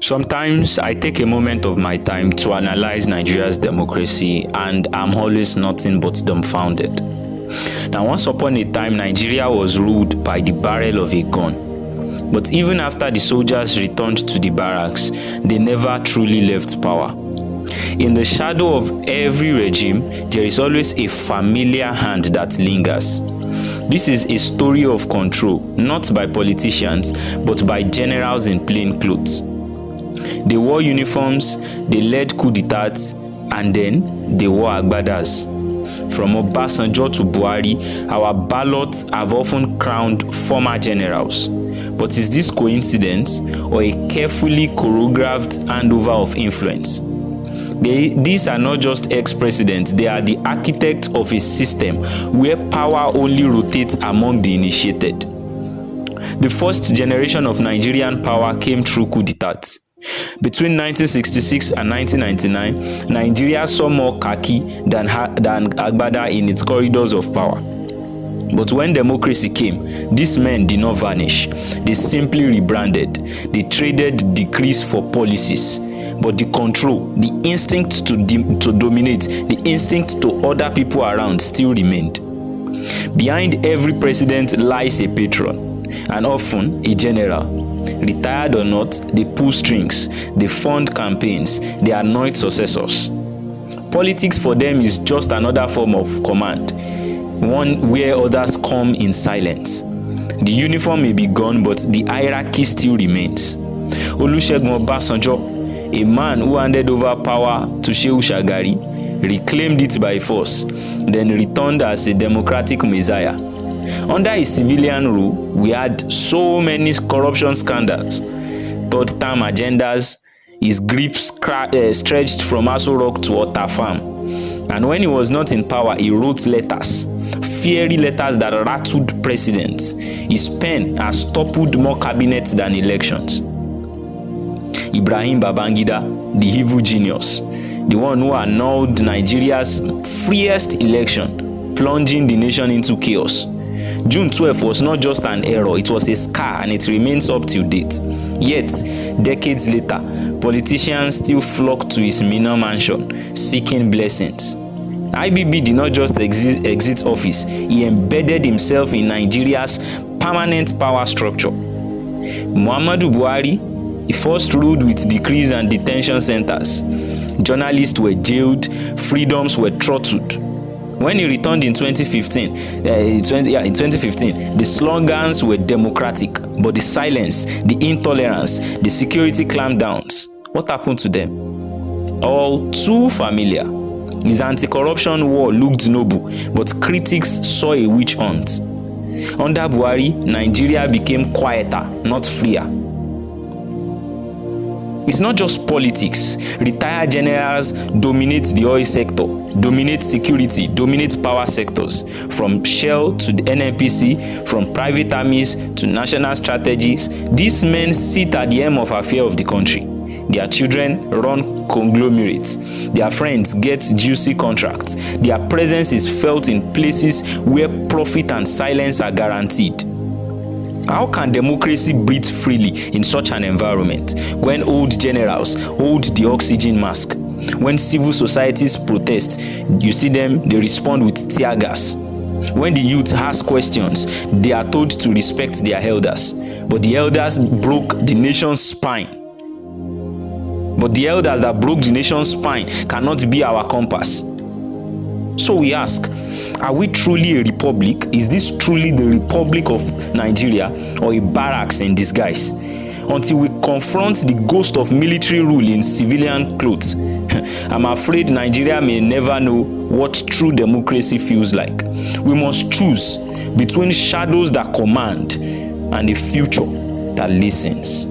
Sometimes I take a moment of my time to analyze Nigeria's democracy, and I'm always nothing but dumbfounded. Now, once upon a time, Nigeria was ruled by the barrel of a gun. But even after the soldiers returned to the barracks, they never truly left power. In the shadow of every regime, there is always a familiar hand that lingers. This is a story of control, not by politicians, but by generals in plain clothes. They wore uniforms, they led coup d'etats, and then they wore agbadas. From Obasanjo to Buhari, our ballots have often crowned former generals. But is this coincidence or a carefully choreographed handover of influence? These are not just ex-presidents, they are the architects of a system where power only rotates among the initiated. The first generation of Nigerian power came through coup d'etats. Between 1966 and 1999, Nigeria saw more khaki than agbada in its corridors of power. But when democracy came, these men did not vanish. They simply rebranded. They traded decrees for policies. But the control, the instinct to dominate, the instinct to order people around still remained. Behind every president lies a patron, and often a general. Retired or not, they pull strings, they fund campaigns, they anoint successors. Politics for them is just another form of command, one where others come in silence. The uniform may be gone, but the hierarchy still remains. Olusegun Obasanjo, a man who handed over power to Shehu Shagari, reclaimed it by force, then returned as a democratic messiah. Under his civilian rule, we had so many corruption scandals, third-term agendas. His grip stretched from Aso Rock to Ota Farm. And when he was not in power, he wrote letters, fiery letters that rattled presidents. His pen has toppled more cabinets than elections. Ibrahim Babangida, the evil genius, the one who annulled Nigeria's freest election, plunging the nation into chaos. June 12 was not just an error, it was a scar, and it remains up till date. Yet, decades later, politicians still flock to his Minna mansion, seeking blessings. IBB did not just exit office, he embedded himself in Nigeria's permanent power structure. Muhammadu Buhari, he first ruled with decrees and detention centers. Journalists were jailed, freedoms were throttled. When he returned in 2015, the slogans were democratic, but the silence, the intolerance, the security clampdowns, what happened to them? All too familiar. His anti-corruption war looked noble, but critics saw a witch hunt. Under Buhari, Nigeria became quieter, not freer. It's not just politics. Retired generals dominate the oil sector, dominate security, dominate power sectors. From Shell to the NNPC, from private armies to national strategies, these men sit at the helm of affairs of the country. Their children run conglomerates. Their friends get juicy contracts. Their presence is felt in places where profit and silence are guaranteed. How can democracy breathe freely in such an environment when old generals hold the oxygen mask? When civil societies protest, you see them, they respond with tear gas. When the youth ask questions, they are told to respect their elders. But the elders broke the nation's spine. But the elders that broke the nation's spine cannot be our compass. So we ask, are we truly a republic? Is this truly the Republic of Nigeria, or a barracks in disguise? Until we confront the ghost of military rule in civilian clothes, I'm afraid Nigeria may never know what true democracy feels like. We must choose between shadows that command and a future that listens.